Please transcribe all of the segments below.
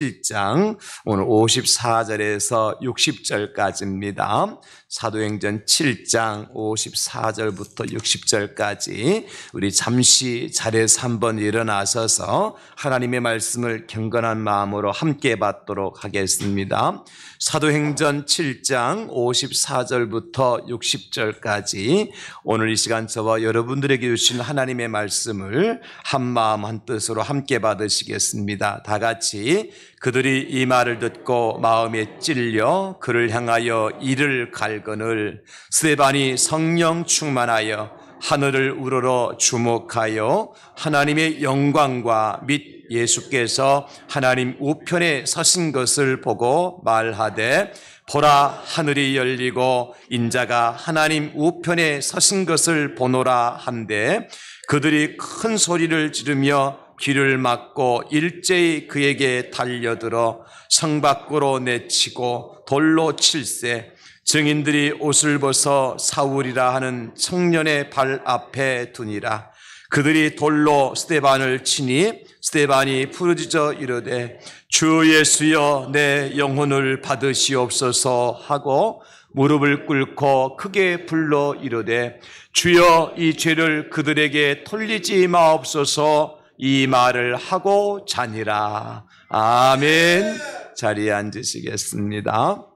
7장 오늘 54절에서 60절까지입니다. 사도행전 7장 54절부터 60절까지 우리 잠시 자리에서 한번 일어나셔서 하나님의 말씀을 경건한 마음으로 함께 받도록 하겠습니다. 사도행전 7장 54절부터 60절까지 오늘 이 시간 저와 여러분들에게 주신 하나님의 말씀을 한마음 한뜻으로 함께 받으시겠습니다. 다 같이 그들이 이 말을 듣고 마음에 찔려 그를 향하여 이를 갈거늘 스데반이 성령 충만하여 하늘을 우러러 주목하여 하나님의 영광과 및 예수께서 하나님 우편에 서신 것을 보고 말하되 보라 하늘이 열리고 인자가 하나님 우편에 서신 것을 보노라 한데 그들이 큰 소리를 지르며 귀를 막고 일제히 그에게 달려들어 성 밖으로 내치고 돌로 칠세 증인들이 옷을 벗어 사울이라 하는 청년의 발 앞에 두니라. 그들이 돌로 스데반을 치니 스데반이 부르짖어 이르되 주 예수여 내 영혼을 받으시옵소서 하고 무릎을 꿇고 크게 불러 이르되 주여 이 죄를 그들에게 돌리지 마옵소서 이 말을 하고 자니라. 아멘. 자리에 앉으시겠습니다.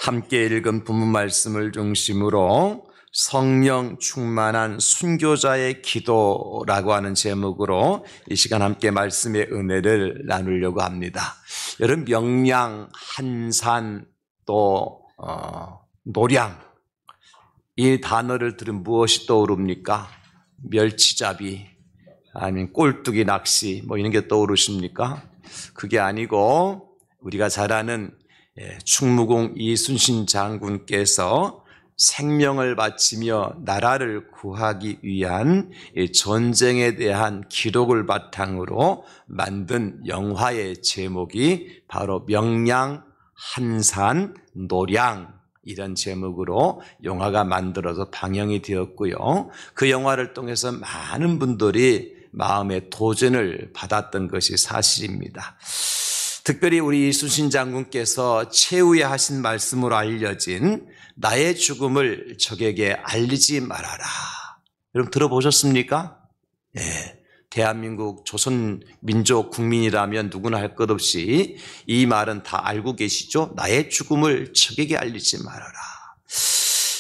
함께 읽은 본문 말씀을 중심으로 성령 충만한 순교자의 기도라고 하는 제목으로 이 시간 함께 말씀의 은혜를 나누려고 합니다. 여러분 명량, 한산, 또 노량 이 단어를 들으면 무엇이 떠오릅니까? 멸치잡이 아니면 꼴뚜기 낚시 뭐 이런 게 떠오르십니까? 그게 아니고 우리가 잘 아는 충무공 이순신 장군께서 생명을 바치며 나라를 구하기 위한 전쟁에 대한 기록을 바탕으로 만든 영화의 제목이 바로 명량, 한산, 노량 이런 제목으로 영화가 만들어서 방영이 되었고요. 그 영화를 통해서 많은 분들이 마음의 도전을 받았던 것이 사실입니다. 특별히 우리 이순신 장군께서 최후에 하신 말씀으로 알려진 나의 죽음을 적에게 알리지 말아라. 여러분 들어보셨습니까? 네. 대한민국 조선민족 국민이라면 누구나 할 것 없이 이 말은 다 알고 계시죠? 나의 죽음을 적에게 알리지 말아라.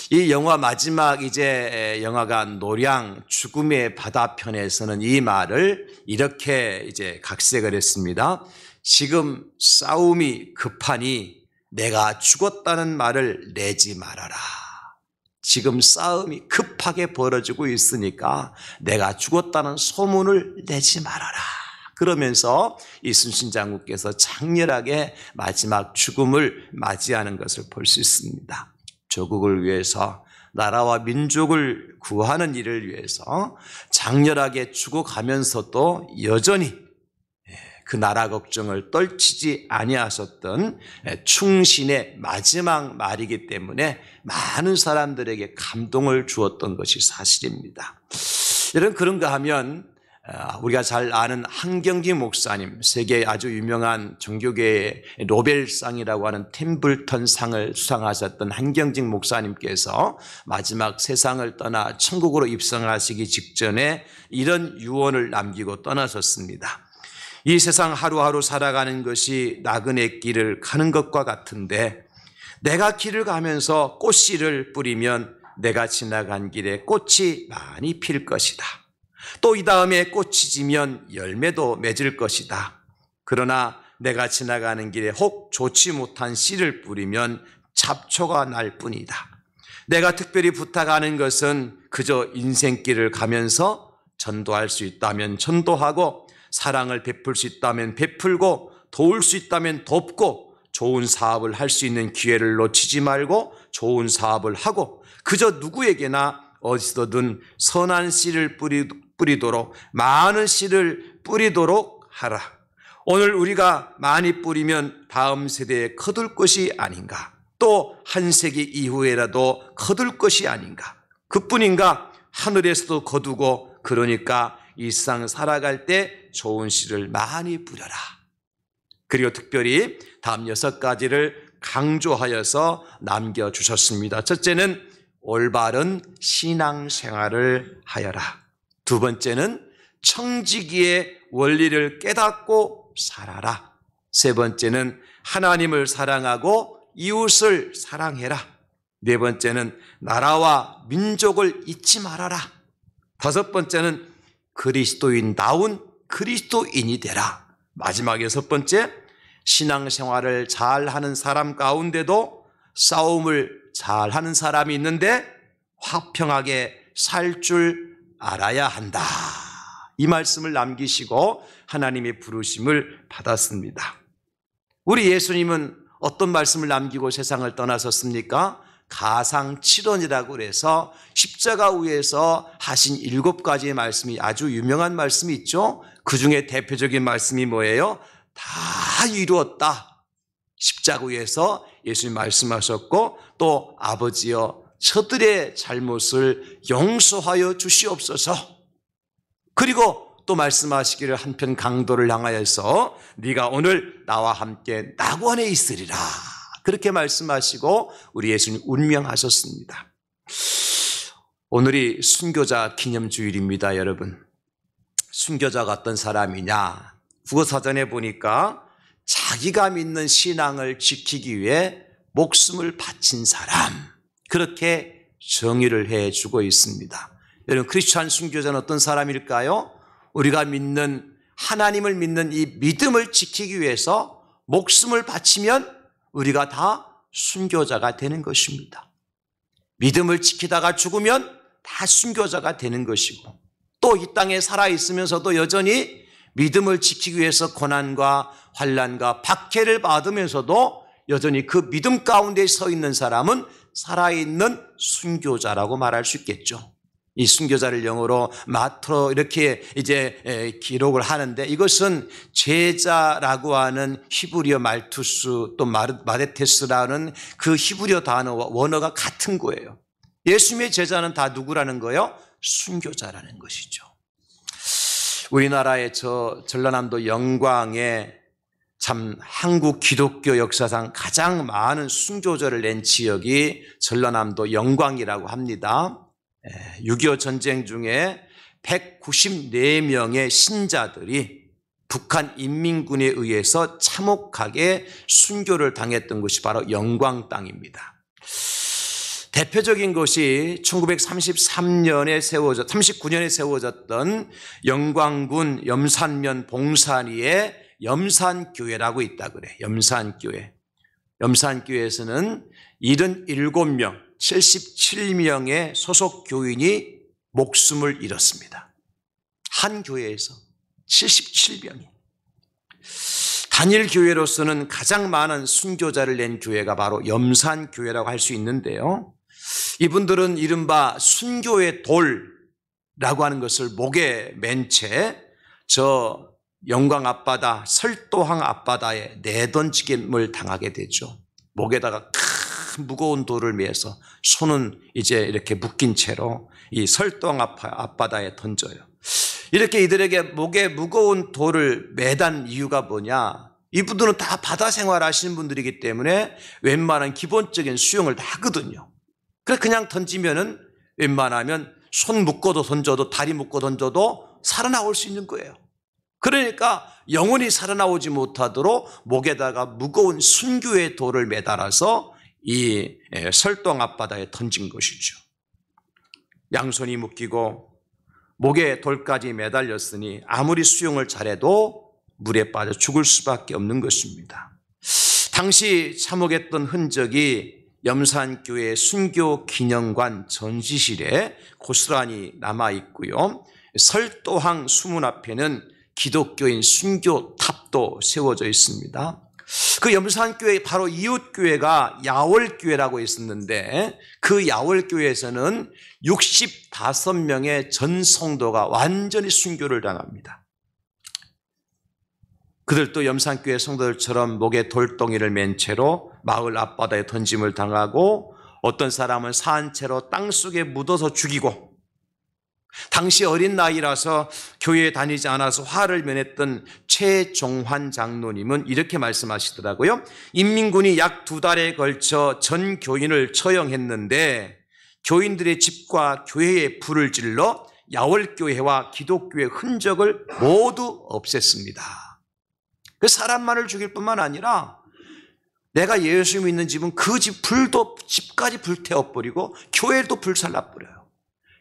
이 영화 마지막 이제 영화가 노량 죽음의 바다편에서는 이 말을 이렇게 이제 각색을 했습니다. 지금 싸움이 급하니 내가 죽었다는 말을 내지 말아라. 지금 싸움이 급하게 벌어지고 있으니까 내가 죽었다는 소문을 내지 말아라. 그러면서 이순신 장군께서 장렬하게 마지막 죽음을 맞이하는 것을 볼 수 있습니다. 조국을 위해서 나라와 민족을 구하는 일을 위해서 장렬하게 죽어가면서도 여전히 그 나라 걱정을 떨치지 아니하셨던 충신의 마지막 말이기 때문에 많은 사람들에게 감동을 주었던 것이 사실입니다. 여러분 그런가 하면 우리가 잘 아는 한경기 목사님, 세계 아주 유명한 종교계의 노벨상이라고 하는 템블턴 상을 수상하셨던 한경직 목사님께서 마지막 세상을 떠나 천국으로 입성하시기 직전에 이런 유언을 남기고 떠나셨습니다. 이 세상 하루하루 살아가는 것이 나그네 길을 가는 것과 같은데 내가 길을 가면서 꽃씨를 뿌리면 내가 지나간 길에 꽃이 많이 필 것이다. 또 이 다음에 꽃이 지면 열매도 맺을 것이다. 그러나 내가 지나가는 길에 혹 좋지 못한 씨를 뿌리면 잡초가 날 뿐이다. 내가 특별히 부탁하는 것은 그저 인생길을 가면서 전도할 수 있다면 전도하고 사랑을 베풀 수 있다면 베풀고 도울 수 있다면 돕고 좋은 사업을 할 수 있는 기회를 놓치지 말고 좋은 사업을 하고 그저 누구에게나 어디서든 선한 씨를 뿌리도록 많은 씨를 뿌리도록 하라. 오늘 우리가 많이 뿌리면 다음 세대에 거둘 것이 아닌가. 또 한 세기 이후에라도 거둘 것이 아닌가. 그뿐인가 하늘에서도 거두고 그러니까 이 세상 살아갈 때 좋은 씨를 많이 뿌려라. 그리고 특별히 다음 6가지를 강조하여서 남겨주셨습니다. 첫째는 올바른 신앙생활을 하여라. 두 번째는 청지기의 원리를 깨닫고 살아라. 세 번째는 하나님을 사랑하고 이웃을 사랑해라. 네 번째는 나라와 민족을 잊지 말아라. 다섯 번째는 그리스도인다운 그리스도인이 되라. 마지막 6번째, 신앙생활을 잘하는 사람 가운데도 싸움을 잘하는 사람이 있는데 화평하게 살 줄 알아야 한다. 이 말씀을 남기시고 하나님의 부르심을 받았습니다. 우리 예수님은 어떤 말씀을 남기고 세상을 떠나셨습니까? 가상칠언이라고 그래서 십자가 위에서 하신 7가지의 말씀이 아주 유명한 말씀이 있죠. 그 중에 대표적인 말씀이 뭐예요? 다 이루었다. 십자가 위에서 예수님 말씀하셨고, 또 아버지여 저들의 잘못을 용서하여 주시옵소서. 그리고 또 말씀하시기를 한편 강도를 향하여서 네가 오늘 나와 함께 낙원에 있으리라. 그렇게 말씀하시고 우리 예수님 운명하셨습니다. 오늘이 순교자 기념주일입니다, 여러분. 순교자가 어떤 사람이냐? 국어사전에 보니까 자기가 믿는 신앙을 지키기 위해 목숨을 바친 사람, 그렇게 정의를 해주고 있습니다. 여러분, 크리스찬 순교자는 어떤 사람일까요? 우리가 믿는, 하나님을 믿는 이 믿음을 지키기 위해서 목숨을 바치면 우리가 다 순교자가 되는 것입니다. 믿음을 지키다가 죽으면 다 순교자가 되는 것이고, 또 이 땅에 살아있으면서도 여전히 믿음을 지키기 위해서 고난과 환난과 박해를 받으면서도 여전히 그 믿음 가운데 서 있는 사람은 살아있는 순교자라고 말할 수 있겠죠. 이 순교자를 영어로 마트로 이렇게 이제 기록을 하는데, 이것은 제자라고 하는 히브리어 말투스 또 마데테스라는 그 히브리어 단어와 원어가 같은 거예요. 예수님의 제자는 다 누구라는 거예요? 순교자라는 것이죠. 우리나라의 전라남도 영광에 참 한국 기독교 역사상 가장 많은 순교자를 낸 지역이 전라남도 영광이라고 합니다. 6.25 전쟁 중에 194명의 신자들이 북한 인민군에 의해서 참혹하게 순교를 당했던 것이 바로 영광 땅입니다. 대표적인 것이 1939년에 세워졌던 영광군 염산면 봉산리에 염산교회라고 있다 그래. 염산교회. 염산교회에서는 77명, 77명의 소속 교인이 목숨을 잃었습니다. 한 교회에서 77명이. 단일 교회로서는 가장 많은 순교자를 낸 교회가 바로 염산교회라고 할 수 있는데요. 이분들은 이른바 순교의 돌이라고 하는 것을 목에 맨 채 저 영광 앞바다, 설도항 앞바다에 내던지김을 당하게 되죠. 목에다가 큰 무거운 돌을 매서 손은 이제 이렇게 묶인 채로 이 설도항 앞바다에 던져요. 이렇게 이들에게 목에 무거운 돌을 매단 이유가 뭐냐? 이분들은 다 바다 생활하시는 분들이기 때문에 웬만한 기본적인 수영을 다 하거든요. 그래서 그냥 던지면은 웬만하면 손 묶어도 던져도 다리 묶어 던져도 살아나올 수 있는 거예요. 그러니까 영원히 살아나오지 못하도록 목에다가 무거운 순교의 돌을 매달아서 이 설동 앞바다에 던진 것이죠. 양손이 묶이고 목에 돌까지 매달렸으니 아무리 수영을 잘해도 물에 빠져 죽을 수밖에 없는 것입니다. 당시 참혹했던 흔적이 염산교회 순교 기념관 전시실에 고스란히 남아 있고요. 설도항 수문 앞에는 기독교인 순교탑도 세워져 있습니다. 그 염산교회 바로 이웃교회가 야월교회라고 있었는데, 그 야월교회에서는 65명의 전 성도가 완전히 순교를 당합니다. 그들도 염산교회 성도들처럼 목에 돌덩이를 맨 채로 마을 앞바다에 던짐을 당하고, 어떤 사람은 산 채로 땅속에 묻어서 죽이고, 당시 어린 나이라서 교회에 다니지 않아서 화를 면했던 최종환 장로님은 이렇게 말씀하시더라고요. 인민군이 약 2달에 걸쳐 전 교인을 처형했는데 교인들의 집과 교회에 불을 질러 야월교회와 기독교의 흔적을 모두 없앴습니다. 그 사람만을 죽일 뿐만 아니라 내가 예수 믿는 집은 그 집까지 불태워버리고 교회도 불살라버려요.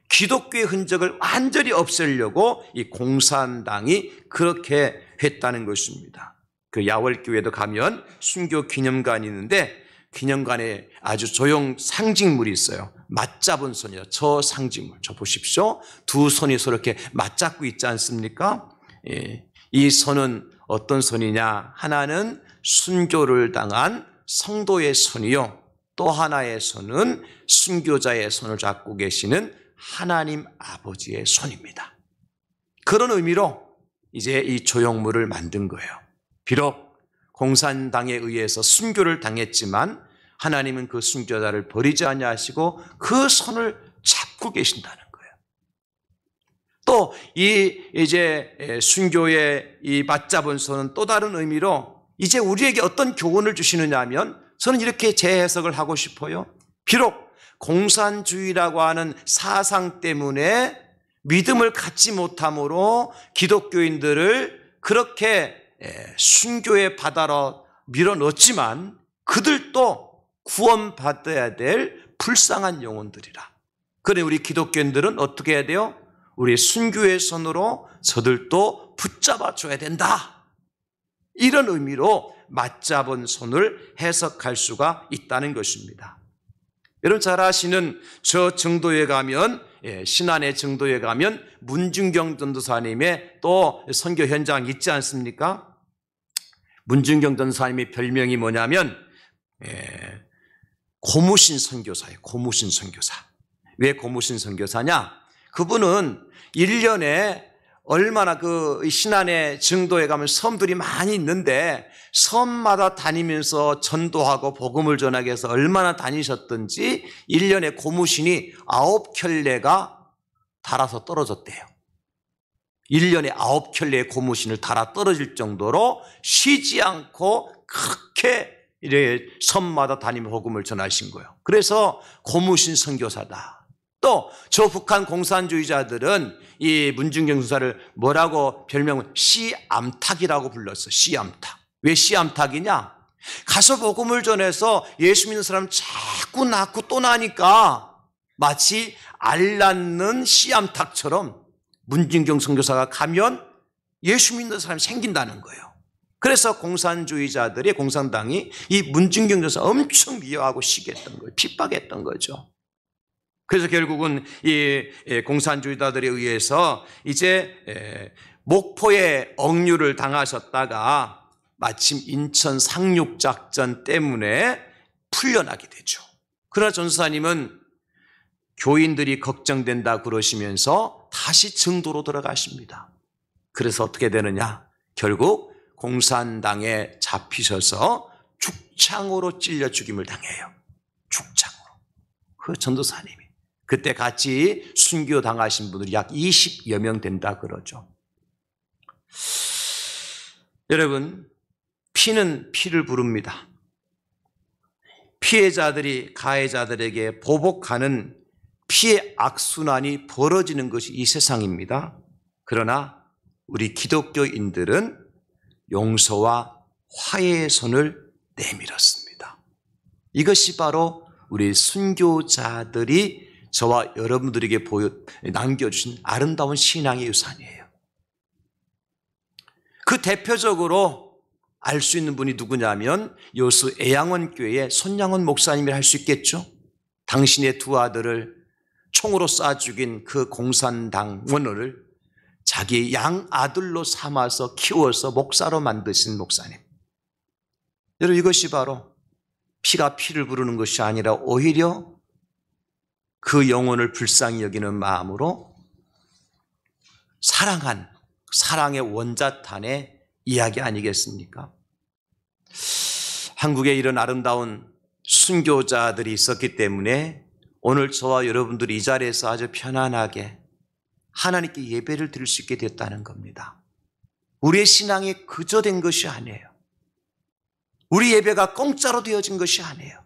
기독교의 흔적을 완전히 없애려고 이 공산당이 그렇게 했다는 것입니다. 그 야월교회도 가면 순교 기념관이 있는데 기념관에 아주 조형 상징물이 있어요. 맞잡은 손이요. 저 상징물, 저 보십시오. 2 손이 서로 이렇게 맞잡고 있지 않습니까? 예. 이 손은 어떤 손이냐? 하나는 순교를 당한 성도의 손이요. 또 하나의 손은 순교자의 손을 잡고 계시는 하나님 아버지의 손입니다. 그런 의미로 이제 이 조형물을 만든 거예요. 비록 공산당에 의해서 순교를 당했지만 하나님은 그 순교자를 버리지 아니하시고 그 손을 잡고 계신다는 거예요. 또 이제 순교의 이 맞잡은 손은 또 다른 의미로 이제 우리에게 어떤 교훈을 주시느냐 하면 저는 이렇게 재해석을 하고 싶어요. 비록 공산주의라고 하는 사상 때문에 믿음을 갖지 못함으로 기독교인들을 그렇게 순교의 바다로 밀어넣었지만 그들도 구원받아야 될 불쌍한 영혼들이라. 그래 우리 기독교인들은 어떻게 해야 돼요? 우리 순교의 손으로 저들도 붙잡아줘야 된다. 이런 의미로 맞잡은 손을 해석할 수가 있다는 것입니다. 여러분 잘 아시는 저 정도에 가면 신안의 정도에 가면 문중경 전도사님의 또 선교 현장 있지 않습니까? 문중경 전도사님의 별명이 뭐냐면 고무신 선교사예요. 고무신 선교사. 왜 고무신 선교사냐? 그분은 1년에 얼마나 그 신안의 정도에 가면 섬들이 많이 있는데 섬마다 다니면서 전도하고 복음을 전하기 위해서 얼마나 다니셨던지 1년에 고무신이 9켤레가 달아서 떨어졌대요. 1년에 9켤레의 고무신을 달아 떨어질 정도로 쉬지 않고 그렇게 이렇게 섬마다 다니며 복음을 전하신 거예요. 그래서 고무신 선교사다. 또 저 북한 공산주의자들은 이 문중경 선사를 뭐라고 별명을 씨암탉이라고 불렀어. 씨암탉. 왜 씨암탉이냐? 가서 복음을 전해서 예수 믿는 사람 자꾸 낳고 또 나니까 마치 알 낳는 씨암탉처럼 문중경 선교사가 가면 예수 믿는 사람이 생긴다는 거예요. 그래서 공산주의자들이 공산당이 이 문중경 선교사 엄청 미워하고 시기했던 거예요. 핍박했던 거죠. 그래서 결국은 이 공산주의자들에 의해서 이제 목포에 억류를 당하셨다가 마침 인천 상륙작전 때문에 풀려나게 되죠. 그러나 전사님은 교인들이 걱정된다 그러시면서 다시 정도로 들어가십니다. 그래서 어떻게 되느냐? 결국 공산당에 잡히셔서 죽창으로 찔려 죽임을 당해요. 죽창으로. 그 전도사님이. 그때 같이 순교 당하신 분들이 약 20여 명 된다 그러죠. 여러분, 피는 피를 부릅니다. 피해자들이 가해자들에게 보복하는 피해 악순환이 벌어지는 것이 이 세상입니다. 그러나 우리 기독교인들은 용서와 화해의 손을 내밀었습니다. 이것이 바로 우리 순교자들이 저와 여러분들에게 남겨주신 아름다운 신앙의 유산이에요. 그 대표적으로 알 수 있는 분이 누구냐면 여수 애양원교회의 손양원 목사님이 할 수 있겠죠. 당신의 2 아들을 총으로 쏴 죽인 그 공산당원을 자기 양아들로 삼아서 키워서 목사로 만드신 목사님. 여러분 이것이 바로 피가 피를 부르는 것이 아니라 오히려 그 영혼을 불쌍히 여기는 마음으로 사랑한 사랑의 원자탄의 이야기 아니겠습니까? 한국에 이런 아름다운 순교자들이 있었기 때문에 오늘 저와 여러분들이 이 자리에서 아주 편안하게 하나님께 예배를 드릴 수 있게 됐다는 겁니다. 우리의 신앙이 그저 된 것이 아니에요. 우리 예배가 공짜로 되어진 것이 아니에요.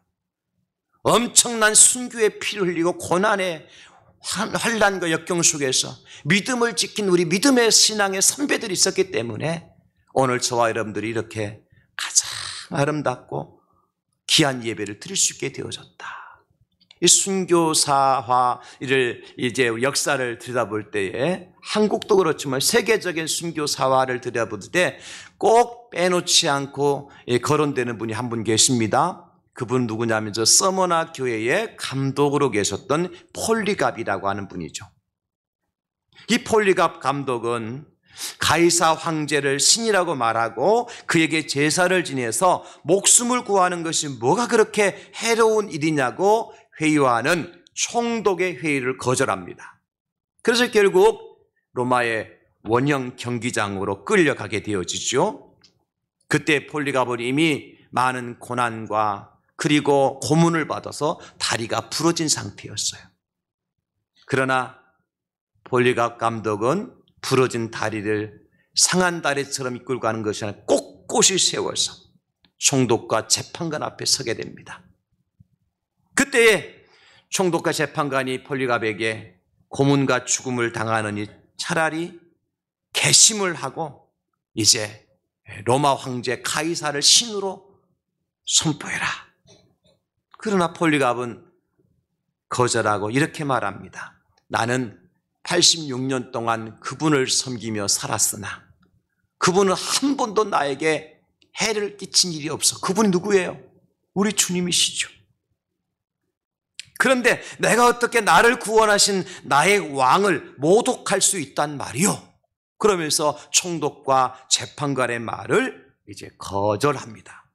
엄청난 순교의 피를 흘리고 고난의 환난과 역경 속에서 믿음을 지킨 우리 믿음의 신앙의 선배들이 있었기 때문에 오늘 저와 여러분들이 이렇게 가장 아름답고 귀한 예배를 드릴 수 있게 되어졌다. 이 순교사화를 이제 역사를 들여다볼 때에 한국도 그렇지만 세계적인 순교사화를 들여다볼 때 꼭 빼놓지 않고 거론되는 분이 한 분 계십니다. 그분 누구냐면 저 서머나 교회의 감독으로 계셨던 폴리갑이라고 하는 분이죠. 이 폴리갑 감독은 가이사 황제를 신이라고 말하고 그에게 제사를 지내서 목숨을 구하는 것이 뭐가 그렇게 해로운 일이냐고 회유하는 총독의 회의를 거절합니다. 그래서 결국 로마의 원형 경기장으로 끌려가게 되어지죠. 그때 폴리갑은 이미 많은 고난과 그리고 고문을 받아서 다리가 부러진 상태였어요. 그러나 폴리갑 감독은 부러진 다리를 상한 다리처럼 이끌고 가는 것이 아니라 꼿꼿이 세워서 총독과 재판관 앞에 서게 됩니다. 그때에 총독과 재판관이 폴리갑에게 고문과 죽음을 당하느니 차라리 개심을 하고 이제 로마 황제 가이사를 신으로 선포해라. 그러나 폴리갑은 거절하고 이렇게 말합니다. 나는 86년 동안 그분을 섬기며 살았으나 그분은 한 번도 나에게 해를 끼친 일이 없어. 그분이 누구예요? 우리 주님이시죠. 그런데 내가 어떻게 나를 구원하신 나의 왕을 모독할 수 있단 말이요? 그러면서 총독과 재판관의 말을 이제 거절합니다.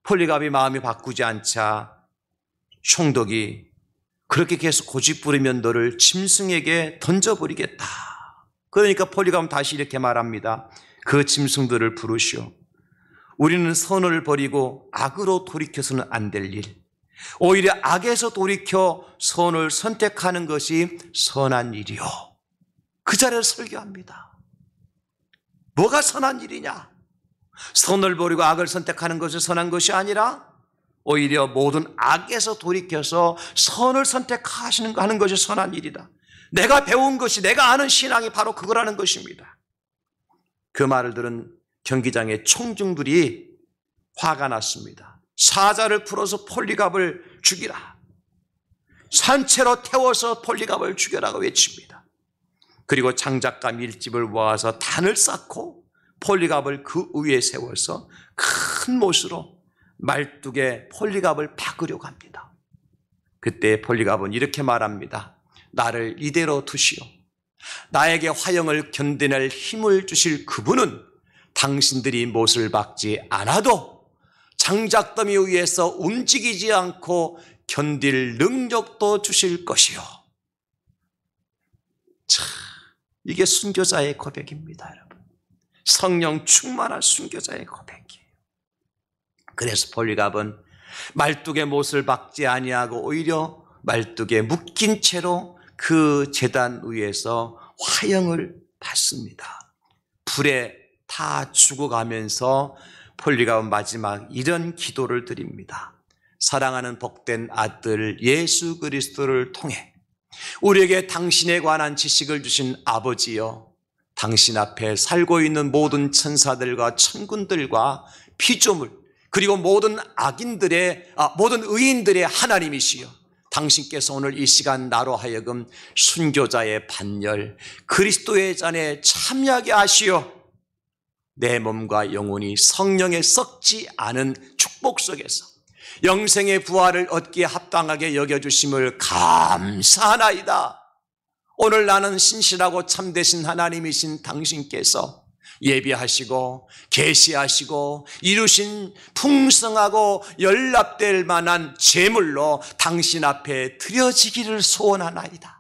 폴리갑이 마음이 바꾸지 않자 총독이 그렇게 계속 고집부리면 너를 짐승에게 던져버리겠다. 그러니까 폴리갑은 다시 이렇게 말합니다. 그 짐승들을 부르시오. 우리는 선을 버리고 악으로 돌이켜서는 안 될 일. 오히려 악에서 돌이켜 선을 선택하는 것이 선한 일이요. 그 자리에서 설교합니다. 뭐가 선한 일이냐? 선을 버리고 악을 선택하는 것이 선한 것이 아니라 오히려 모든 악에서 돌이켜서 선을 선택하는 것이 선한 일이다. 내가 배운 것이, 내가 아는 신앙이 바로 그거라는 것입니다. 그 말을 들은 경기장의 총중들이 화가 났습니다. 사자를 풀어서 폴리갑을 죽이라. 산채로 태워서 폴리갑을 죽여라고 외칩니다. 그리고 장작과 밀집을 모아서 단을 쌓고 폴리갑을 그 위에 세워서 큰 못으로 말뚝에 폴리갑을 박으려고 합니다. 그때 폴리갑은 이렇게 말합니다. 나를 이대로 두시오. 나에게 화형을 견뎌낼 힘을 주실 그분은 당신들이 못을 박지 않아도 장작더미 위에서 움직이지 않고 견딜 능력도 주실 것이요. 참, 이게 순교자의 고백입니다, 여러분. 성령 충만한 순교자의 고백이에요. 그래서 폴리갑은 말뚝에 못을 박지 아니하고 오히려 말뚝에 묶인 채로 그 제단 위에서 화형을 받습니다. 불에 타 죽어가면서 폴리갑은 마지막 이런 기도를 드립니다. 사랑하는 복된 아들 예수 그리스도를 통해 우리에게 당신에 관한 지식을 주신 아버지여, 당신 앞에 살고 있는 모든 천사들과 천군들과 피조물 그리고 모든 모든 의인들의 하나님이시여, 당신께서 오늘 이 시간 나로 하여금 순교자의 반열 그리스도의 잔에 참여하게 하시어 내 몸과 영혼이 성령에 썩지 않은 축복 속에서 영생의 부활을 얻기에 합당하게 여겨주심을 감사하나이다. 오늘 나는 신실하고 참되신 하나님이신 당신께서 예비하시고 계시하시고 이루신 풍성하고 연락될 만한 제물로 당신 앞에 드려지기를 소원하나이다.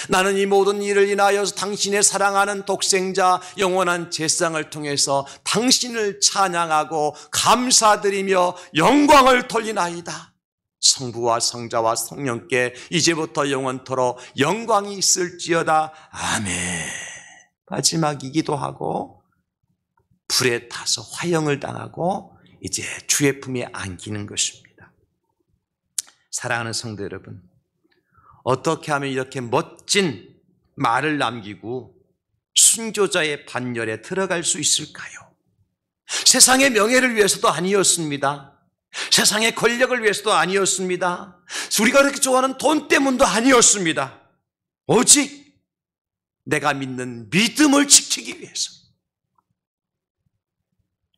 나는 이 모든 일을 인하여서 당신의 사랑하는 독생자 영원한 제상을 통해서 당신을 찬양하고 감사드리며 영광을 돌리나이다. 성부와 성자와 성령께 이제부터 영원토록 영광이 있을지어다. 아멘. 마지막이기도 하고 불에 타서 화형을 당하고 이제 주의 품에 안기는 것입니다. 사랑하는 성도 여러분, 어떻게 하면 이렇게 멋진 말을 남기고 순교자의 반열에 들어갈 수 있을까요? 세상의 명예를 위해서도 아니었습니다. 세상의 권력을 위해서도 아니었습니다. 우리가 그렇게 좋아하는 돈 때문도 아니었습니다. 오직 내가 믿는 믿음을 지키기 위해서.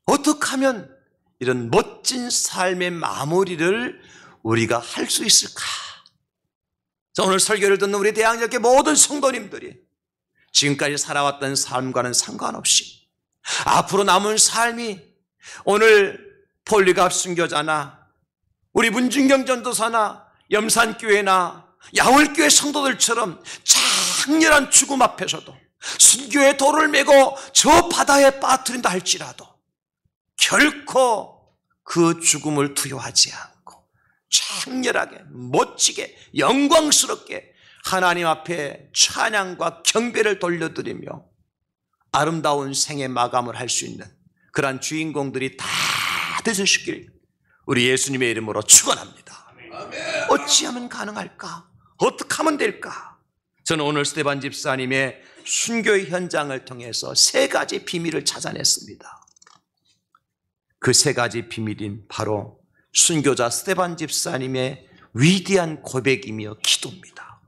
어떻게 하면 이런 멋진 삶의 마무리를 우리가 할 수 있을까? 오늘 설교를 듣는 우리 대학역의 모든 성도님들이 지금까지 살아왔던 삶과는 상관없이 앞으로 남은 삶이 오늘 폴리갑 순교자나 우리 문중경 전도사나 염산교회나 야월교회 성도들처럼 장렬한 죽음 앞에서도 순교의 돌을 메고 저 바다에 빠뜨린다 할지라도 결코 그 죽음을 두려워하지 않고 장렬하게 멋지게 영광스럽게 하나님 앞에 찬양과 경배를 돌려드리며 아름다운 생의 마감을 할 수 있는 그러한 주인공들이 다 되시길 우리 예수님의 이름으로 축원합니다. 어찌하면 가능할까? 어떻게 하면 될까? 저는 오늘 스테반 집사님의 순교의 현장을 통해서 세 가지 비밀을 찾아냈습니다. 그 세 가지 비밀인 바로 순교자 스테반 집사님의 위대한 고백이며 기도입니다.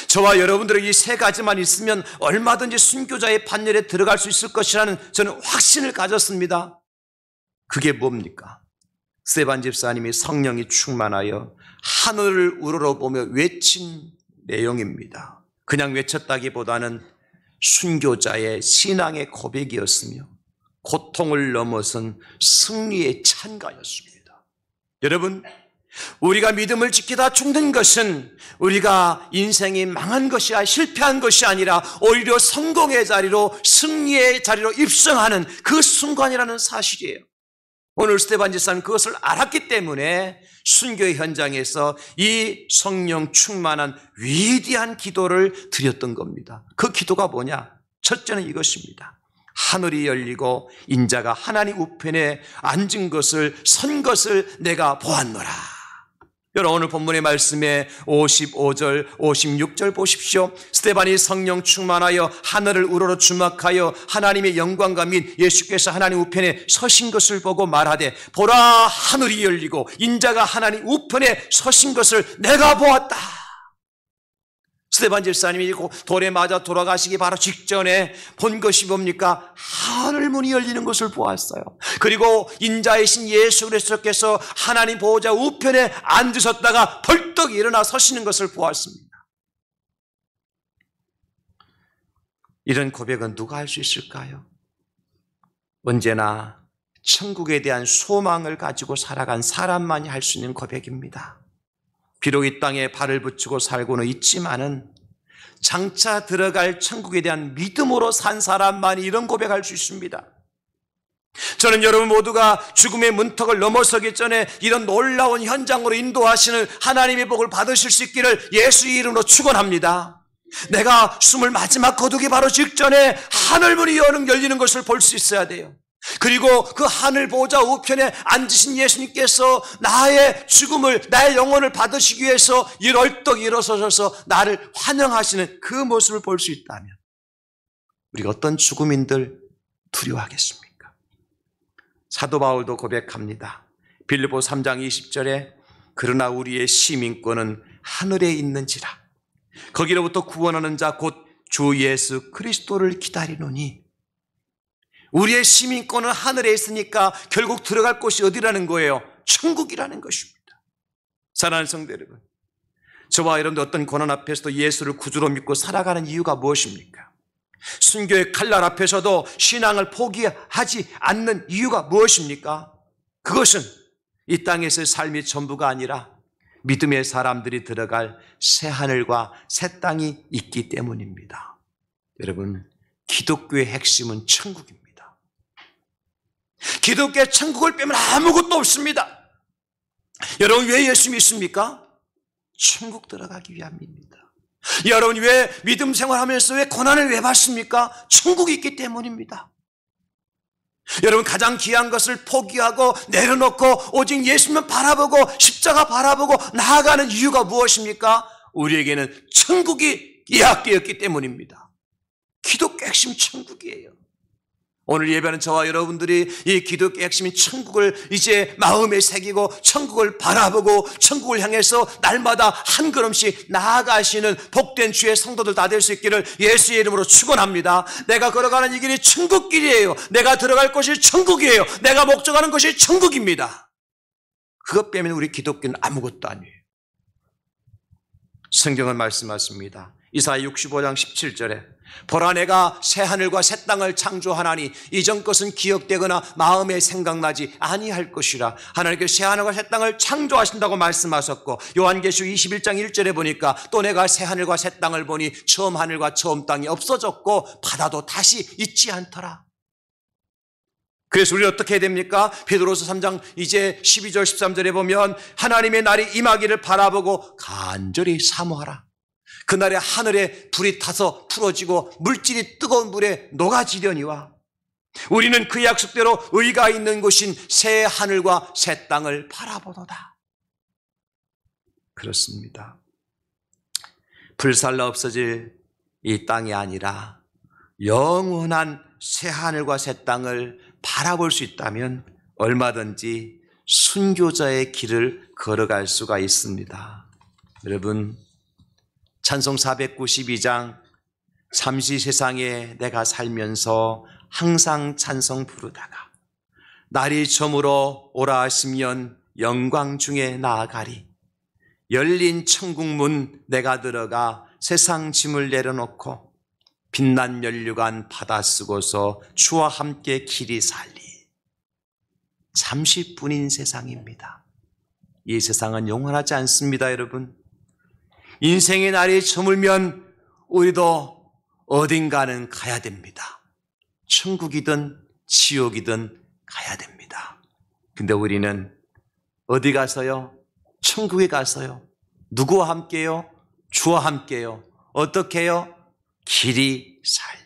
저와 여러분들의 이 세 가지만 있으면 얼마든지 순교자의 반열에 들어갈 수 있을 것이라는 저는 확신을 가졌습니다. 그게 뭡니까? 스테반 집사님이 성령이 충만하여 하늘을 우러러보며 외친 내용입니다. 그냥 외쳤다기보다는 순교자의 신앙의 고백이었으며 고통을 넘어선 승리의 찬가였습니다. 여러분, 우리가 믿음을 지키다 죽는 것은 우리가 인생이 망한 것이 실패한 것이 아니라 오히려 성공의 자리로 승리의 자리로 입성하는 그 순간이라는 사실이에요. 오늘 스테반 집사는 그것을 알았기 때문에 순교의 현장에서 이 성령 충만한 위대한 기도를 드렸던 겁니다. 그 기도가 뭐냐? 첫째는 이것입니다. 하늘이 열리고 인자가 하나님 우편에 앉은 것을 선 것을 내가 보았노라. 여러분, 오늘 본문의 말씀에 55절 56절 보십시오. 스테반이 성령 충만하여 하늘을 우러러 주목하여 하나님의 영광과 및 예수께서 하나님 우편에 서신 것을 보고 말하되 보라, 하늘이 열리고 인자가 하나님 우편에 서신 것을 내가 보았다. 스테반 집사님이 돌에 맞아 돌아가시기 바로 직전에 본 것이 뭡니까? 하늘문이 열리는 것을 보았어요. 그리고 인자이신 예수 그리스도께서 하나님 보호자 우편에 앉으셨다가 벌떡 일어나 서시는 것을 보았습니다. 이런 고백은 누가 할 수 있을까요? 언제나 천국에 대한 소망을 가지고 살아간 사람만이 할 수 있는 고백입니다. 비록 이 땅에 발을 붙이고 살고는 있지만은 장차 들어갈 천국에 대한 믿음으로 산 사람만이 이런 고백할 수 있습니다. 저는 여러분 모두가 죽음의 문턱을 넘어서기 전에 이런 놀라운 현장으로 인도하시는 하나님의 복을 받으실 수 있기를 예수의 이름으로 축원합니다. 내가 숨을 마지막 거두기 바로 직전에 하늘문이 열리는 것을 볼 수 있어야 돼요. 그리고 그 하늘 보호자 우편에 앉으신 예수님께서 나의 죽음을, 나의 영혼을 받으시기 위해서 얼떡 일어서셔서 나를 환영하시는 그 모습을 볼 수 있다면 우리가 어떤 죽음인들 두려워하겠습니까? 사도 바울도 고백합니다. 빌립보 3장 20절에 그러나 우리의 시민권은 하늘에 있는지라 거기로부터 구원하는 자 곧 주 예수 그리스도를 기다리노니. 우리의 시민권은 하늘에 있으니까 결국 들어갈 곳이 어디라는 거예요? 천국이라는 것입니다. 사랑하는 성도 여러분, 저와 여러분들 어떤 고난 앞에서도 예수를 구주로 믿고 살아가는 이유가 무엇입니까? 순교의 칼날 앞에서도 신앙을 포기하지 않는 이유가 무엇입니까? 그것은 이 땅에서의 삶이 전부가 아니라 믿음의 사람들이 들어갈 새 하늘과 새 땅이 있기 때문입니다. 여러분, 기독교의 핵심은 천국입니다. 기독교의 천국을 빼면 아무것도 없습니다. 여러분 왜 예수 믿습니까? 천국 들어가기 위함입니다. 여러분 왜 믿음 생활하면서 왜 고난을 왜 받습니까? 천국이 있기 때문입니다. 여러분 가장 귀한 것을 포기하고 내려놓고 오직 예수만 바라보고 십자가 바라보고 나아가는 이유가 무엇입니까? 우리에게는 천국이 예약되었기 때문입니다. 기독교 핵심 천국이에요. 오늘 예배는 저와 여러분들이 이 기독교 핵심인 천국을 이제 마음에 새기고 천국을 바라보고 천국을 향해서 날마다 한 걸음씩 나아가시는 복된 주의 성도들 다 될 수 있기를 예수의 이름으로 축원합니다. 내가 걸어가는 이 길이 천국길이에요. 내가 들어갈 곳이 천국이에요. 내가 목적하는 것이 천국입니다. 그것 빼면 우리 기독교는 아무것도 아니에요. 성경은 말씀하십니다. 이사야 65장 17절에 보라 내가 새하늘과 새 땅을 창조하나니 이전 것은 기억되거나 마음에 생각나지 아니할 것이라. 하나님께서 새하늘과 새 땅을 창조하신다고 말씀하셨고 요한계시록 21장 1절에 보니까 또 내가 새하늘과 새 땅을 보니 처음 하늘과 처음 땅이 없어졌고 바다도 다시 있지 않더라. 그래서 우리 어떻게 해야 됩니까? 베드로서 3장 이제 12절 13절에 보면 하나님의 날이 임하기를 바라보고 간절히 사모하라. 그날에 하늘에 불이 타서 풀어지고 물질이 뜨거운 물에 녹아지려니와 우리는 그 약속대로 의가 있는 곳인 새 하늘과 새 땅을 바라보도다. 그렇습니다. 불살라 없어질 이 땅이 아니라 영원한 새 하늘과 새 땅을 바라볼 수 있다면 얼마든지 순교자의 길을 걸어갈 수가 있습니다. 여러분 찬송 492장 잠시 세상에 내가 살면서 항상 찬송 부르다가 날이 저물어 오라 하시면 영광 중에 나아가리. 열린 천국문 내가 들어가 세상 짐을 내려놓고 빛난 연류관 받아 쓰고서 주와 함께 길이 살리. 잠시뿐인 세상입니다. 이 세상은 영원하지 않습니다, 여러분. 인생의 날이 저물면 우리도 어딘가는 가야 됩니다. 천국이든 지옥이든 가야 됩니다. 근데 우리는 어디 가서요? 천국에 가서요. 누구와 함께요? 주와 함께요. 어떻게 해요? 길이 살리.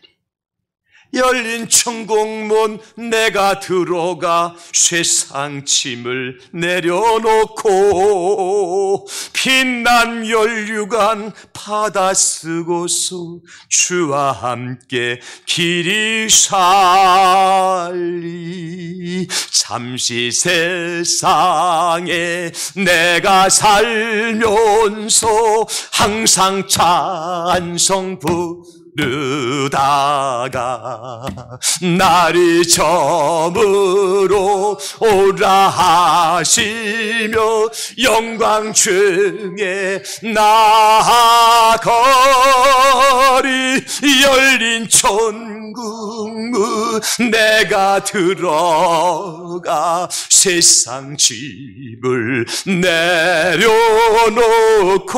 열린 천국문 내가 들어가 세상 짐을 내려놓고 빛난 연류관 받아 쓰고서 주와 함께 길이 살리. 잠시 세상에 내가 살면서 항상 찬송 부르다가 날이 저물어 오라 하시며 영광 중에 나아가리. 열린 천국문 내가 들어가 세상 짐을 내려놓고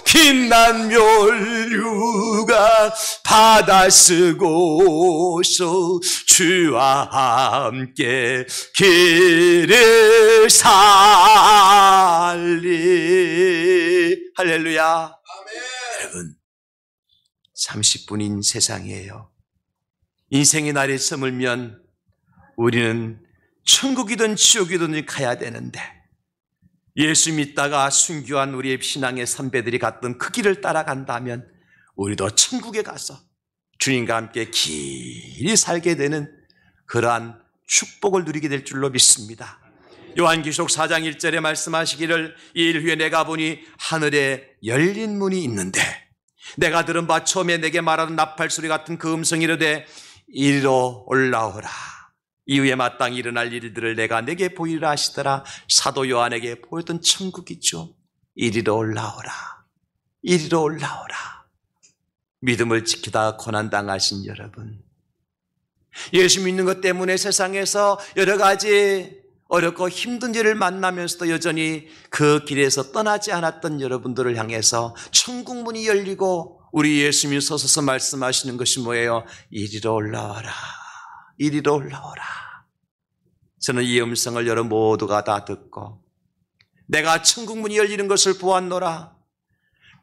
빛난 멸류가 받아 쓰고서 주와 함께 길을 살리. 할렐루야. 아멘. 여러분 30분인 세상이에요. 인생의 날이 저물면 우리는 천국이든 지옥이든 가야 되는데 예수 믿다가 순교한 우리의 신앙의 선배들이 갔던 그 길을 따라간다면 우리도 천국에 가서 주님과 함께 길이 살게 되는 그러한 축복을 누리게 될 줄로 믿습니다. 요한계시록 4장 1절에 말씀하시기를 이일 후에 내가 보니 하늘에 열린 문이 있는데 내가 들은 바 처음에 내게 말하는 나팔소리 같은 그 음성이 이르되 이리로 올라오라. 이후에 마땅히 일어날 일들을 내가 내게 보이라 하시더라. 사도 요한에게 보였던 천국이죠. 이리로 올라오라. 이리로 올라오라. 믿음을 지키다 고난당하신 여러분, 예수 믿는 것 때문에 세상에서 여러 가지 어렵고 힘든 일을 만나면서도 여전히 그 길에서 떠나지 않았던 여러분들을 향해서 천국문이 열리고 우리 예수님이 서서서 말씀하시는 것이 뭐예요? 이리로 올라와라. 이리로 올라오라. 저는 이 음성을 여러분 모두가 다 듣고 내가 천국 문이 열리는 것을 보았노라.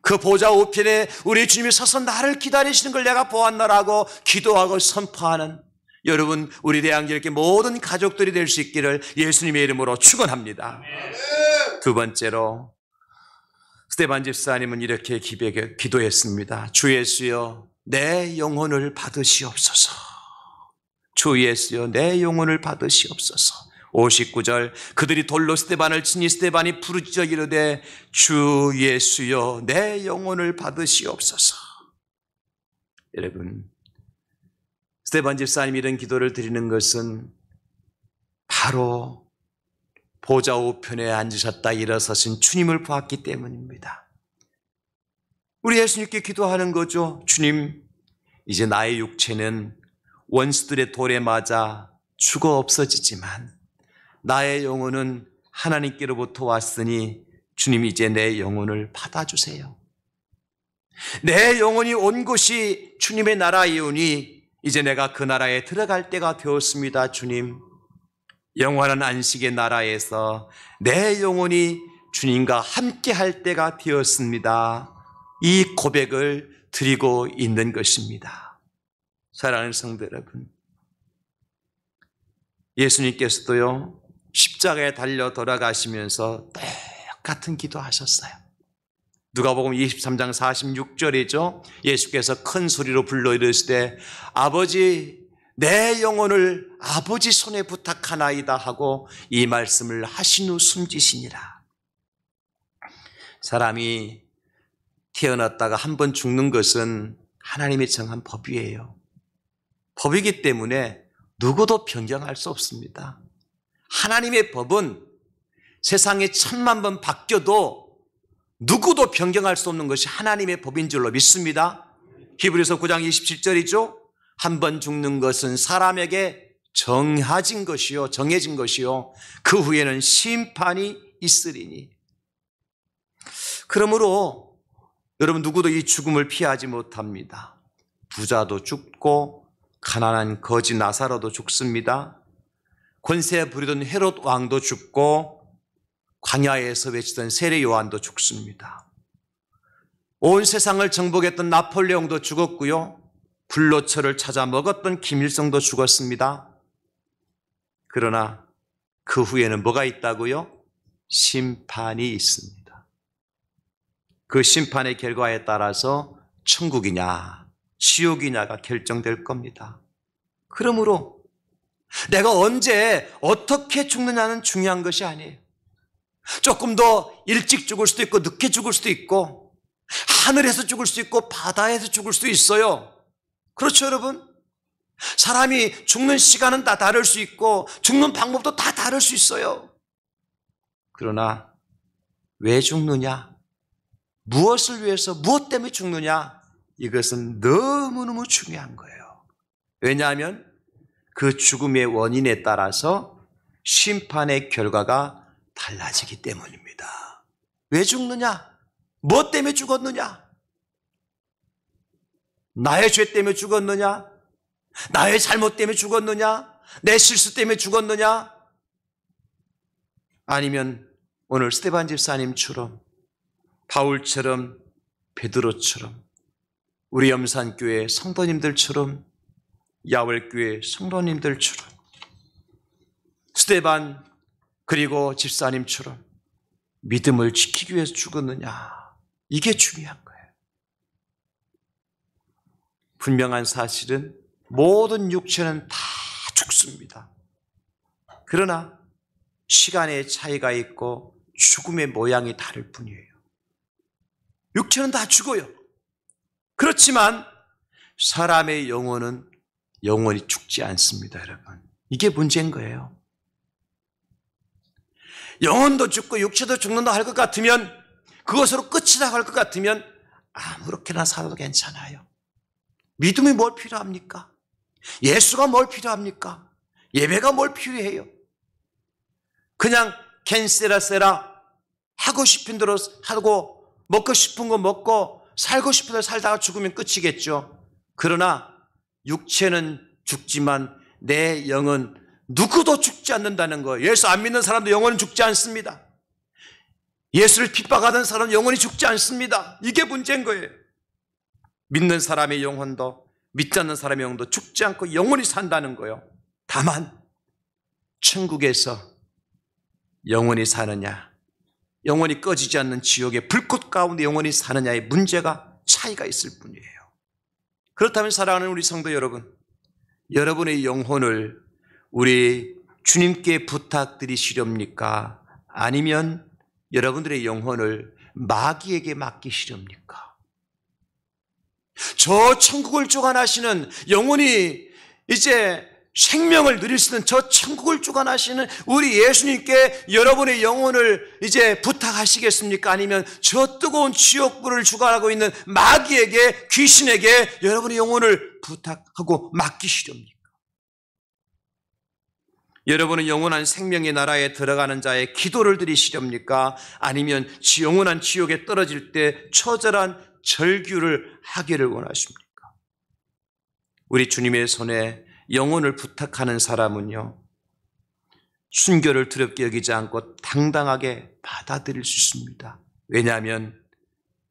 그 보좌 우편에 우리 주님이 서서 나를 기다리시는 걸 내가 보았노라고 기도하고 선포하는 여러분, 우리 대한민국의 모든 가족들이 될 수 있기를 예수님의 이름으로 축원합니다. 두 번째로 스데반 집사님은 이렇게 기도했습니다. 주 예수여, 내 영혼을 받으시옵소서. 주 예수여, 내 영혼을 받으시옵소서. 59절, 그들이 돌로 스데반을 치니 스데반이 부르짖어 이르되 주 예수여, 내 영혼을 받으시옵소서. 여러분, 스데반 집사님이 이런 기도를 드리는 것은 바로 보좌 우편에 앉으셨다 일어서신 주님을 보았기 때문입니다. 우리 예수님께 기도하는 거죠. 주님, 이제 나의 육체는 원수들의 돌에 맞아 죽어 없어지지만 나의 영혼은 하나님께로부터 왔으니 주님, 이제 내 영혼을 받아주세요. 내 영혼이 온 곳이 주님의 나라이오니 이제 내가 그 나라에 들어갈 때가 되었습니다. 주님, 영원한 안식의 나라에서 내 영혼이 주님과 함께 할 때가 되었습니다. 이 고백을 드리고 있는 것입니다. 사랑하는 성도 여러분, 예수님께서도요, 십자가에 달려 돌아가시면서 똑같은 기도하셨어요. 누가복음 23장 46절이죠. 예수께서 큰 소리로 불러 이르시되 아버지, 내 영혼을 아버지 손에 부탁하나이다 하고 이 말씀을 하신 후 숨지시니라. 사람이 태어났다가 한 번 죽는 것은 하나님의 정한 법이에요. 법이기 때문에 누구도 변경할 수 없습니다. 하나님의 법은 세상에 1000만 번 바뀌어도 누구도 변경할 수 없는 것이 하나님의 법인 줄로 믿습니다. 히브리서 9장 27절이죠. 한 번 죽는 것은 사람에게 정해진 것이요 그 후에는 심판이 있으리니. 그러므로 여러분, 누구도 이 죽음을 피하지 못합니다. 부자도 죽고 가난한 거지 나사로도 죽습니다. 권세 부리던 헤롯 왕도 죽고 광야에서 외치던 세례 요한도 죽습니다. 온 세상을 정복했던 나폴레옹도 죽었고요. 불로초를 찾아 먹었던 김일성도 죽었습니다. 그러나 그 후에는 뭐가 있다고요? 심판이 있습니다. 그 심판의 결과에 따라서 천국이냐 지옥이냐가 결정될 겁니다. 그러므로 내가 언제 어떻게 죽느냐는 중요한 것이 아니에요. 조금 더 일찍 죽을 수도 있고 늦게 죽을 수도 있고 하늘에서 죽을 수도 있고 바다에서 죽을 수도 있어요. 그렇죠, 여러분? 사람이 죽는 시간은 다 다를 수 있고 죽는 방법도 다 다를 수 있어요. 그러나 왜 죽느냐? 무엇을 위해서, 무엇 때문에 죽느냐? 이것은 너무너무 중요한 거예요. 왜냐하면 그 죽음의 원인에 따라서 심판의 결과가 달라지기 때문입니다. 왜 죽느냐? 무엇 때문에 죽었느냐? 나의 죄 때문에 죽었느냐? 나의 잘못 때문에 죽었느냐? 내 실수 때문에 죽었느냐? 아니면 오늘 스데반 집사님처럼, 바울처럼, 베드로처럼, 우리 염산교회 성도님들처럼, 야월교회 성도님들처럼, 스데반 그리고 집사님처럼 믿음을 지키기 위해서 죽었느냐? 이게 중요한 거예요. 분명한 사실은 모든 육체는 다 죽습니다. 그러나 시간의 차이가 있고 죽음의 모양이 다를 뿐이에요. 육체는 다 죽어요. 그렇지만 사람의 영혼은 영원히 죽지 않습니다, 여러분. 이게 문제인 거예요. 영혼도 죽고 육체도 죽는다 할 것 같으면, 그것으로 끝이라고 할 것 같으면 아무렇게나 살아도 괜찮아요. 믿음이 뭘 필요합니까? 예수가 뭘 필요합니까? 예배가 뭘 필요해요? 그냥 캔세라세라 하고 싶은 대로 하고 먹고 싶은 거 먹고 살고 싶은 대로 살다가 죽으면 끝이겠죠. 그러나 육체는 죽지만 내 영은 누구도 죽지 않는다는 거예요. 예수 안 믿는 사람도 영혼은 죽지 않습니다. 예수를 핍박하던 사람은 영원히 죽지 않습니다. 이게 문제인 거예요. 믿는 사람의 영혼도 믿지 않는 사람의 영혼도 죽지 않고 영원히 산다는 거예요. 다만 천국에서 영원히 사느냐, 영원히 꺼지지 않는 지옥의 불꽃 가운데 영원히 사느냐의 문제가 차이가 있을 뿐이에요. 그렇다면 사랑하는 우리 성도 여러분, 여러분의 영혼을 우리 주님께 부탁드리시렵니까? 아니면 여러분들의 영혼을 마귀에게 맡기시렵니까? 저 천국을 주관하시는, 영원히 이제 생명을 누릴 수 있는 저 천국을 주관하시는 우리 예수님께 여러분의 영혼을 이제 부탁하시겠습니까? 아니면 저 뜨거운 지옥불을 주관하고 있는 마귀에게, 귀신에게 여러분의 영혼을 부탁하고 맡기시렵니까? 여러분은 영원한 생명의 나라에 들어가는 자의 기도를 드리시렵니까? 아니면 영원한 지옥에 떨어질 때 처절한 절규를 하기를 원하십니까? 우리 주님의 손에 영혼을 부탁하는 사람은요, 순교를 두렵게 여기지 않고 당당하게 받아들일 수 있습니다. 왜냐하면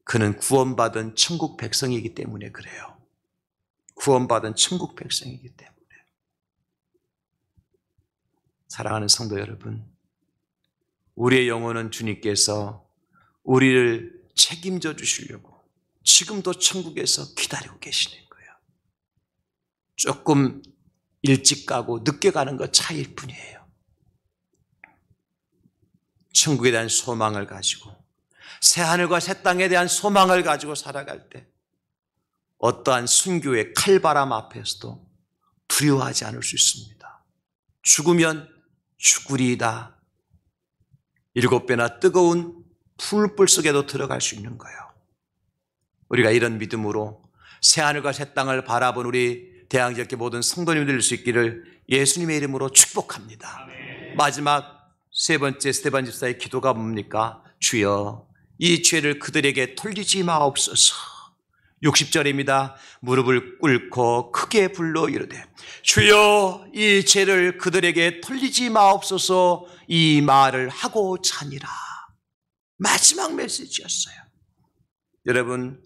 그는 구원받은 천국 백성이기 때문에 그래요. 구원받은 천국 백성이기 때문에. 사랑하는 성도 여러분, 우리의 영혼은 주님께서 우리를 책임져 주시려고 지금도 천국에서 기다리고 계시는 거예요. 조금 일찍 가고 늦게 가는 것 차이일 뿐이에요. 천국에 대한 소망을 가지고, 새하늘과 새 땅에 대한 소망을 가지고 살아갈 때 어떠한 순교의 칼바람 앞에서도 두려워하지 않을 수 있습니다. 죽으면 죽으리이다. 7배나 뜨거운 풀불 속에도 들어갈 수 있는 거예요. 우리가 이런 믿음으로 새하늘과 새 땅을 바라본 우리 대항제교회 모든 성도님들 될 수 있기를 예수님의 이름으로 축복합니다. 마지막 세 번째 스데반 집사의 기도가 뭡니까? 주여, 이 죄를 그들에게 돌리지 마옵소서. 60절입니다. 무릎을 꿇고 크게 불러 이르되 주여, 이 죄를 그들에게 돌리지 마옵소서. 이 말을 하고 자니라. 마지막 메시지였어요. 여러분,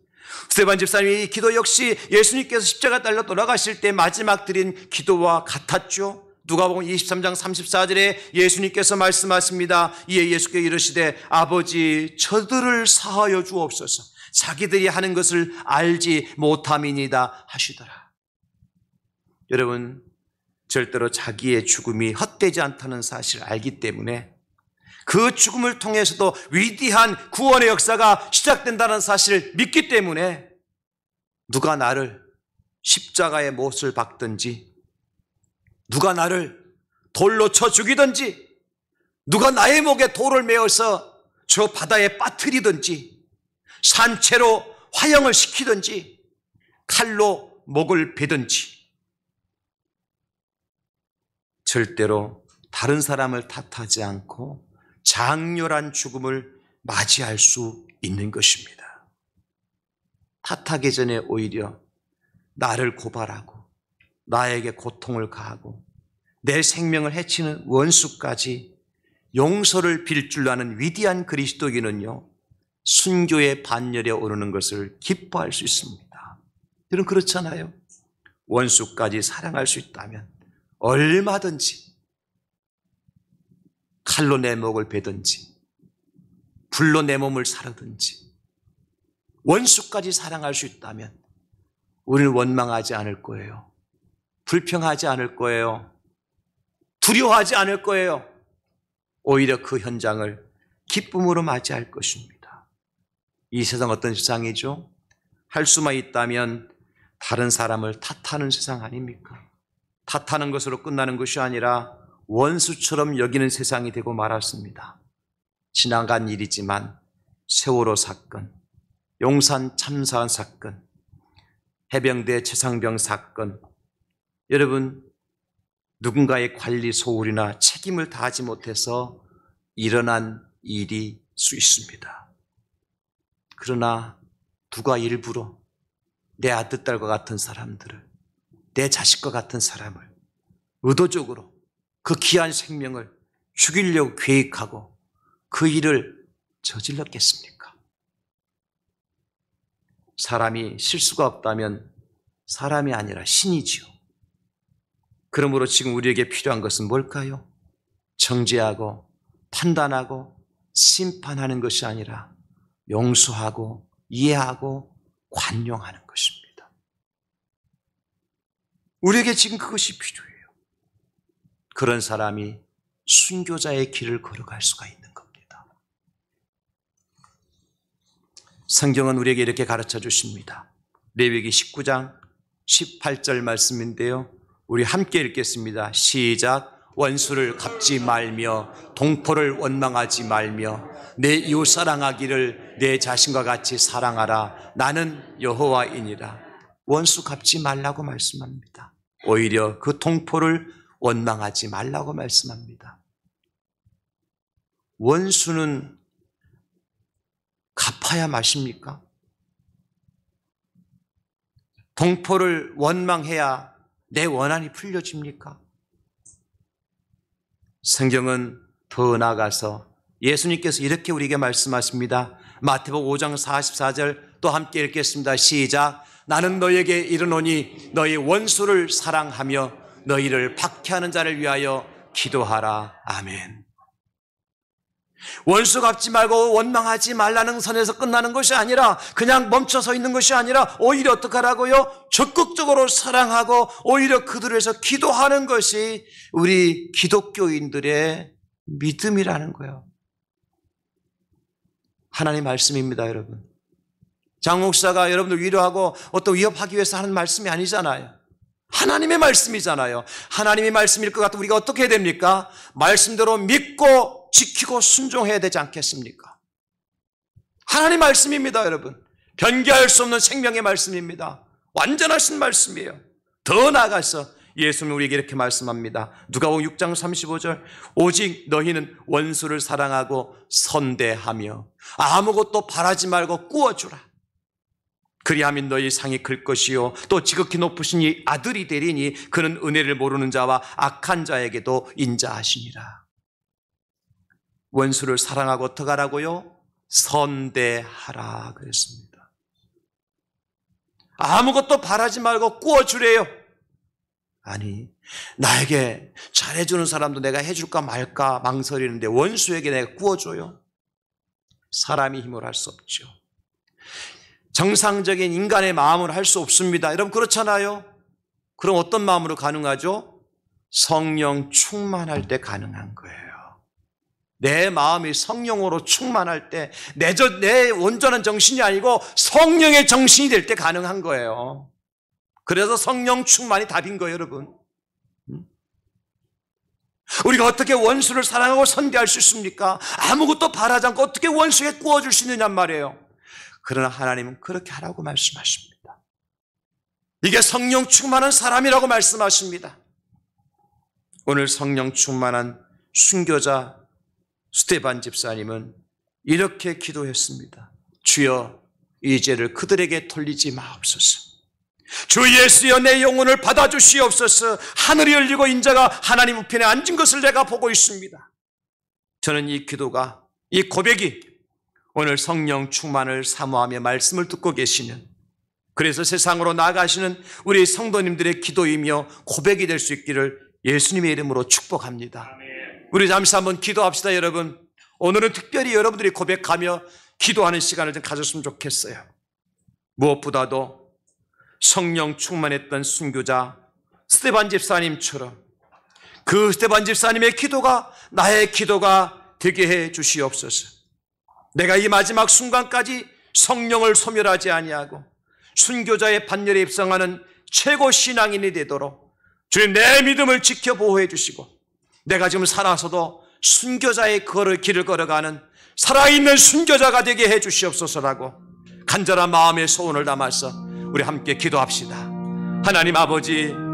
스데반 집사님의 이 기도 역시 예수님께서 십자가 달려 돌아가실 때 마지막 드린 기도와 같았죠. 누가복음 23장 34절에 예수님께서 말씀하십니다. 이에 예수께서 이르시되 아버지, 저들을 사하여 주옵소서. 자기들이 하는 것을 알지 못함이니이다 하시더라. 여러분, 절대로 자기의 죽음이 헛되지 않다는 사실을 알기 때문에 그 죽음을 통해서도 위대한 구원의 역사가 시작된다는 사실을 믿기 때문에 누가 나를 십자가에 못을 박든지, 누가 나를 돌로 쳐 죽이든지, 누가 나의 목에 돌을 메어서 저 바다에 빠뜨리든지, 산채로 화형을 시키든지, 칼로 목을 베든지, 절대로 다른 사람을 탓하지 않고 장렬한 죽음을 맞이할 수 있는 것입니다. 탓하기 전에 오히려 나를 고발하고 나에게 고통을 가하고 내 생명을 해치는 원수까지 용서를 빌 줄 아는 위대한 그리스도인은요, 순교의 반열에 오르는 것을 기뻐할 수 있습니다. 여러분, 그렇잖아요. 원수까지 사랑할 수 있다면 얼마든지 칼로 내 목을 베든지 불로 내 몸을 사르든지 원수까지 사랑할 수 있다면 우리는 원망하지 않을 거예요. 불평하지 않을 거예요. 두려워하지 않을 거예요. 오히려 그 현장을 기쁨으로 맞이할 것입니다. 이 세상 어떤 세상이죠? 할 수만 있다면 다른 사람을 탓하는 세상 아닙니까? 탓하는 것으로 끝나는 것이 아니라 원수처럼 여기는 세상이 되고 말았습니다. 지나간 일이지만 세월호 사건, 용산 참사 사건, 해병대 최상병 사건, 여러분, 누군가의 관리 소홀이나 책임을 다하지 못해서 일어난 일일 수 있습니다. 그러나 누가 일부러 내 아들, 딸과 같은 사람들을, 내 자식과 같은 사람을 의도적으로 그 귀한 생명을 죽이려고 계획하고 그 일을 저질렀겠습니까? 사람이 실수가 없다면 사람이 아니라 신이지요. 그러므로 지금 우리에게 필요한 것은 뭘까요? 정죄하고 판단하고 심판하는 것이 아니라 용서하고 이해하고 관용하는 것입니다. 우리에게 지금 그것이 필요해요. 그런 사람이 순교자의 길을 걸어갈 수가 있는 겁니다. 성경은 우리에게 이렇게 가르쳐 주십니다. 레위기 19장 18절 말씀인데요. 우리 함께 읽겠습니다. 시작. 원수를 갚지 말며 동포를 원망하지 말며 내 이웃 사랑하기를 내 자신과 같이 사랑하라. 나는 여호와이니라. 원수 갚지 말라고 말씀합니다. 오히려 그 동포를 원망하지 말라고 말씀합니다. 원수는 갚아야 마십니까? 동포를 원망해야 내 원한이 풀려집니까? 성경은 더 나아가서 예수님께서 이렇게 우리에게 말씀하십니다. 마태복음 5장 44절 또 함께 읽겠습니다. 시작. 나는 너에게 이르노니 너희 원수를 사랑하며 너희를 박해하는 자를 위하여 기도하라. 아멘. 원수 갚지 말고 원망하지 말라는 선에서 끝나는 것이 아니라 그냥 멈춰서 있는 것이 아니라 오히려 어떻게 하라고요? 적극적으로 사랑하고 오히려 그들을 위해서 기도하는 것이 우리 기독교인들의 믿음이라는 거예요. 하나님 말씀입니다, 여러분. 장 목사가 여러분들 위로하고 어떤 위협하기 위해서 하는 말씀이 아니잖아요. 하나님의 말씀이잖아요. 하나님의 말씀일 것 같으면 우리가 어떻게 해야 됩니까? 말씀대로 믿고 지키고 순종해야 되지 않겠습니까? 하나님 말씀입니다, 여러분. 변개할 수 없는 생명의 말씀입니다. 완전하신 말씀이에요. 더 나아가서 예수님은 우리에게 이렇게 말씀합니다. 누가복음 6장 35절 오직 너희는 원수를 사랑하고 선대하며 아무것도 바라지 말고 꾸어주라. 그리하면 너희 상이 클 것이요 또 지극히 높으신 이 아들이 되리니 그는 은혜를 모르는 자와 악한 자에게도 인자하시니라. 원수를 사랑하고 어떻게 하라고요? 선대하라 그랬습니다. 아무것도 바라지 말고 꾸어주래요. 아니, 나에게 잘해주는 사람도 내가 해줄까 말까 망설이는데 원수에게 내가 꾸어줘요? 사람이 힘으로 할 수 없죠. 정상적인 인간의 마음으로 할 수 없습니다. 여러분 그렇잖아요. 그럼 어떤 마음으로 가능하죠? 성령 충만할 때 가능한 거예요. 내 마음이 성령으로 충만할 때 내 온전한 정신이 아니고 성령의 정신이 될 때 가능한 거예요. 그래서 성령 충만이 답인 거예요, 여러분. 우리가 어떻게 원수를 사랑하고 선대할 수 있습니까? 아무것도 바라지 않고 어떻게 원수에 구워줄 수 있느냐 말이에요. 그러나 하나님은 그렇게 하라고 말씀하십니다. 이게 성령 충만한 사람이라고 말씀하십니다. 오늘 성령 충만한 순교자 스데반 집사님은 이렇게 기도했습니다. 주여 이 죄를 그들에게 돌리지 마옵소서. 주 예수여 내 영혼을 받아주시옵소서. 하늘이 열리고 인자가 하나님 우편에 앉은 것을 내가 보고 있습니다. 저는 이 기도가, 이 고백이 오늘 성령 충만을 사모하며 말씀을 듣고 계시는, 그래서 세상으로 나아가시는 우리 성도님들의 기도이며 고백이 될 수 있기를 예수님의 이름으로 축복합니다. 우리 잠시 한번 기도합시다, 여러분. 오늘은 특별히 여러분들이 고백하며 기도하는 시간을 좀 가졌으면 좋겠어요. 무엇보다도 성령 충만했던 순교자 스데반 집사님처럼 그 스데반 집사님의 기도가 나의 기도가 되게 해 주시옵소서. 내가 이 마지막 순간까지 성령을 소멸하지 아니하고 순교자의 반열에 입성하는 최고 신앙인이 되도록 주님 내 믿음을 지켜 보호해 주시고 내가 지금 살아서도 순교자의 길을 걸어가는 살아있는 순교자가 되게 해 주시옵소서라고 간절한 마음의 소원을 담아서 우리 함께 기도합시다. 하나님 아버지,